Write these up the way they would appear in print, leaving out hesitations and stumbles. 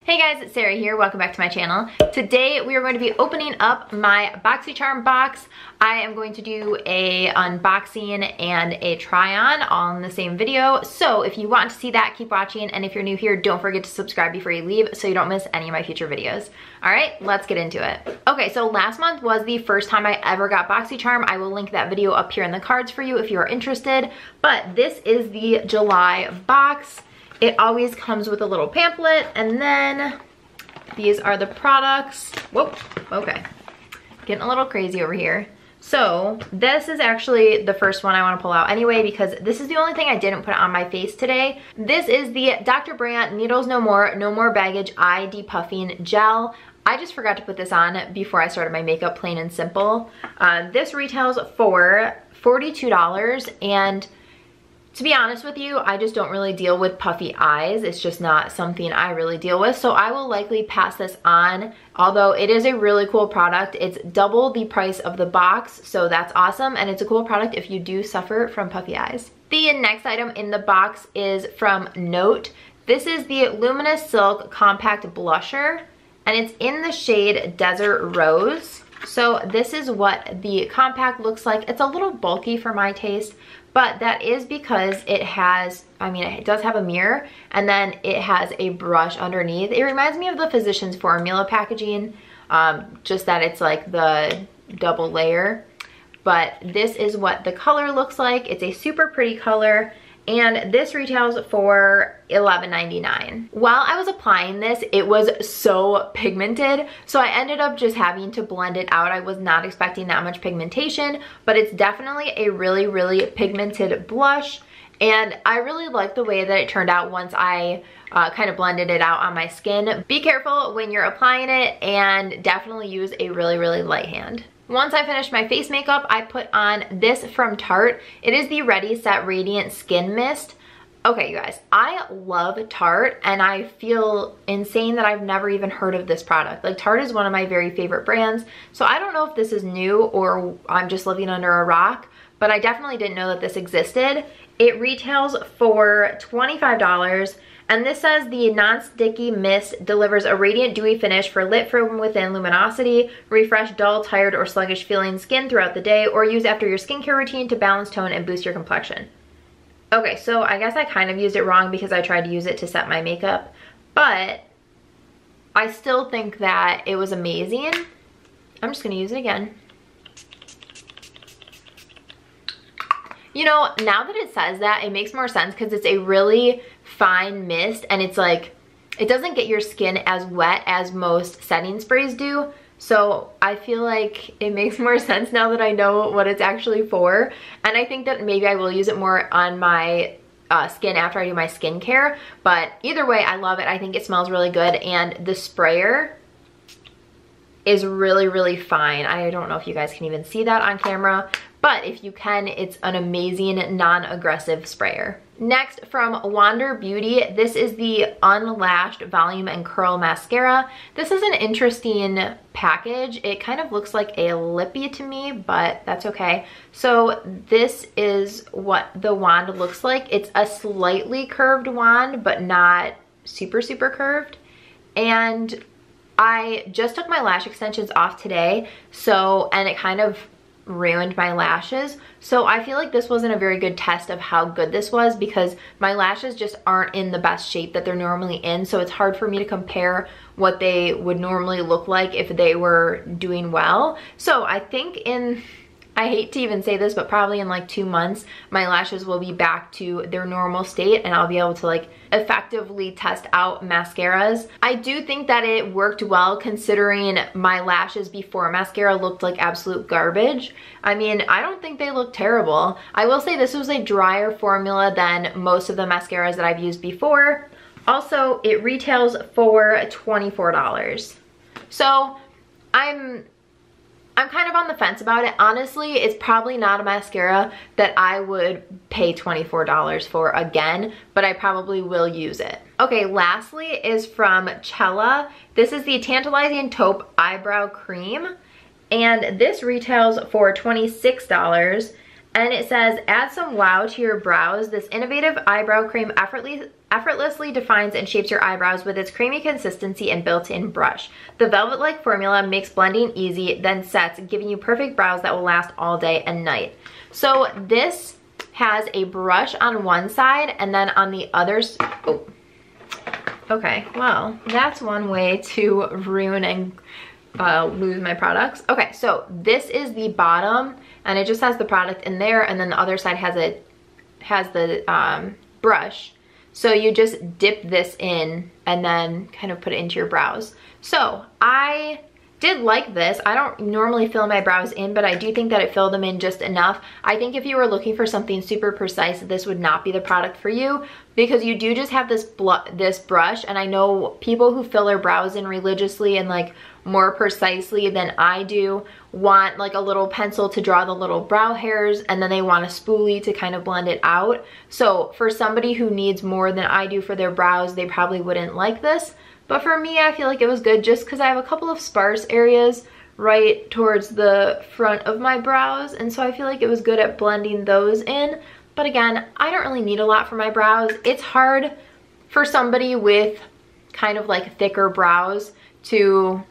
Hey guys, it's Sarah here. Welcome back to my channel. Today we are going to be opening up my BOXYCHARM box. I am going to do a unboxing and a try on all in the same video. So if you want to see that, keep watching. And if you're new here, don't forget to subscribe before you leave so you don't miss any of my future videos. All right, let's get into it. Okay, so last month was the first time I ever got BOXYCHARM. I will link that video up here in the cards for you if you are interested. But this is the July box. It always comes with a little pamphlet, and then these are the products. Whoa, okay. Getting a little crazy over here. So this is actually the first one I want to pull out anyway, because this is the only thing I didn't put on my face today. This is the Dr. Brandt Needles No More Baggage Eye Depuffing Gel. I just forgot to put this on before I started my makeup, plain and simple. This retails for $42, and to be honest with you, I just don't really deal with puffy eyes. It's just not something I really deal with. So I will likely pass this on. Although it is a really cool product. It's double the price of the box. So that's awesome. And it's a cool product if you do suffer from puffy eyes. The next item in the box is from Note. This is the Luminous Silk Compact Blusher. And it's in the shade Desert Rose. So this is what the compact looks like. It's a little bulky for my taste, but that is because it has, it does have a mirror, and then it has a brush underneath. It reminds me of the Physicians Formula packaging, just that it's like the double layer. But this is what the color looks like. It's a super pretty color, and this retails for $11.99. While I was applying this, it was so pigmented, so I ended up just having to blend it out. I was not expecting that much pigmentation, but it's definitely a really, really pigmented blush, and I really like the way that it turned out once I kind of blended it out on my skin. Be careful when you're applying it, and definitely use a really, really light hand. Once I finished my face makeup, I put on this from Tarte. It is the Ready Set Radiant Skin Mist. Okay, you guys, I love Tarte, and I feel insane that I've never even heard of this product. Like, Tarte is one of my very favorite brands, so I don't know if this is new or I'm just living under a rock, but I definitely didn't know that this existed. It retails for $25. And this says the non-sticky mist delivers a radiant dewy finish for lit from within luminosity, refresh dull, tired, or sluggish feeling skin throughout the day, or use after your skincare routine to balance tone and boost your complexion. Okay, so I guess I kind of used it wrong because I tried to use it to set my makeup, but I still think that it was amazing. I'm just gonna use it again. You know, now that it says that, it makes more sense because it's a really fine mist, and it's like, it doesn't get your skin as wet as most setting sprays do. So I feel like it makes more sense now that I know what it's actually for. And I think that maybe I will use it more on my skin after I do my skincare. But either way, I love it. I think it smells really good, and the sprayer is really, really fine. I don't know if you guys can even see that on camera, but if you can, it's an amazing non-aggressive sprayer. Next, from Wander Beauty, this is the Unlashed Volume and Curl Mascara. This is an interesting package. It kind of looks like a lippy to me, but that's okay. So this is what the wand looks like. It's a slightly curved wand, but not super, super curved. And I just took my lash extensions off today, and it kind of ruined my lashes. So I feel like this wasn't a very good test of how good this was, because my lashes just aren't in the best shape that they're normally in. So it's hard for me to compare what they would normally look like if they were doing well. So I think I hate to even say this, but probably in like 2 months, my lashes will be back to their normal state, and I'll be able to like effectively test out mascaras. I do think that it worked well, considering my lashes before mascara looked like absolute garbage. I mean, I don't think they look terrible. I will say this was a drier formula than most of the mascaras that I've used before. Also, it retails for $24. So I'm kind of on the fence about it. Honestly, it's probably not a mascara that I would pay $24 for again, but I probably will use it. Okay, lastly is from Chella. This is the Tantalizing Taupe Eyebrow Cream, and this retails for $26. And it says, add some wow to your brows. This innovative eyebrow cream effortlessly defines and shapes your eyebrows with its creamy consistency and built-in brush. The velvet-like formula makes blending easy, then sets, giving you perfect brows that will last all day and night. So this has a brush on one side, and then on the other, oh, okay, well, that's one way to ruin and lose my products. Okay, so this is the bottom, and it just has the product in there, and then the other side has the brush. So you just dip this in and then kind of put it into your brows. So I did like this. I don't normally fill my brows in, but I do think that it filled them in just enough. I think if you were looking for something super precise, this would not be the product for you, because you do just have this brush, and I know people who fill their brows in religiously and like more precisely than I do want like a little pencil to draw the little brow hairs, and then they want a spoolie to kind of blend it out. So for somebody who needs more than I do for their brows, they probably wouldn't like this. But for me, I feel like it was good just because I have a couple of sparse areas right towards the front of my brows, and so I feel like it was good at blending those in. But again, I don't really need a lot for my brows. It's hard for somebody with kind of like thicker brows to,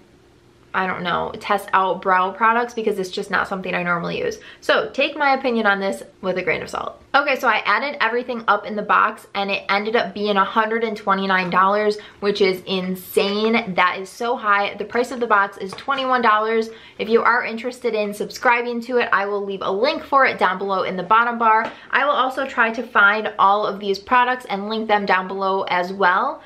I don't know, test out brow products, because it's just not something I normally use. So take my opinion on this with a grain of salt. Okay, so I added everything up in the box, and it ended up being $129, which is insane. That is so high. The price of the box is $21. If you are interested in subscribing to it, I will leave a link for it down below in the bottom bar. I will also try to find all of these products and link them down below as well.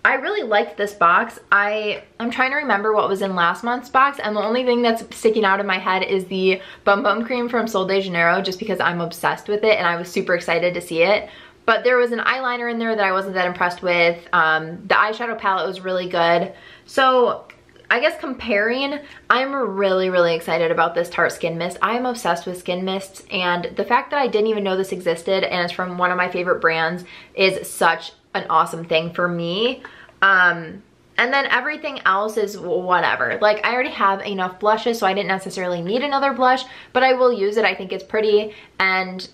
I really liked this box. I'm trying to remember what was in last month's box, and the only thing that's sticking out in my head is the Bum Bum Cream from Sol de Janeiro, just because I'm obsessed with it and I was super excited to see it. But there was an eyeliner in there that I wasn't that impressed with. The eyeshadow palette was really good. So I guess comparing, I'm really, really excited about this Tarte Skin Mist. I am obsessed with skin mists, and the fact that I didn't even know this existed and it's from one of my favorite brands is such an awesome thing for me. And then everything else is whatever. Like, I already have enough blushes, so I didn't necessarily need another blush, but I will use it. I think it's pretty, and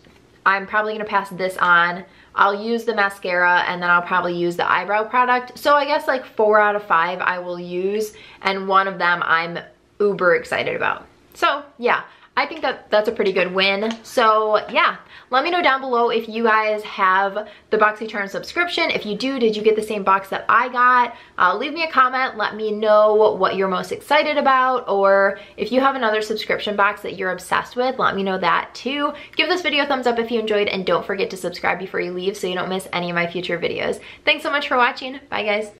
I'm probably gonna pass this on. I'll use the mascara, and then I'll probably use the eyebrow product. So I guess like 4 out of 5 I will use, and one of them I'm uber excited about. So yeah, I think that that's a pretty good win. So yeah, let me know down below if you guys have the BOXYCHARM subscription. If you do, did you get the same box that I got? Leave me a comment, let me know what you're most excited about, or if you have another subscription box that you're obsessed with, let me know that too. Give this video a thumbs up if you enjoyed, and don't forget to subscribe before you leave so you don't miss any of my future videos. Thanks so much for watching. Bye guys.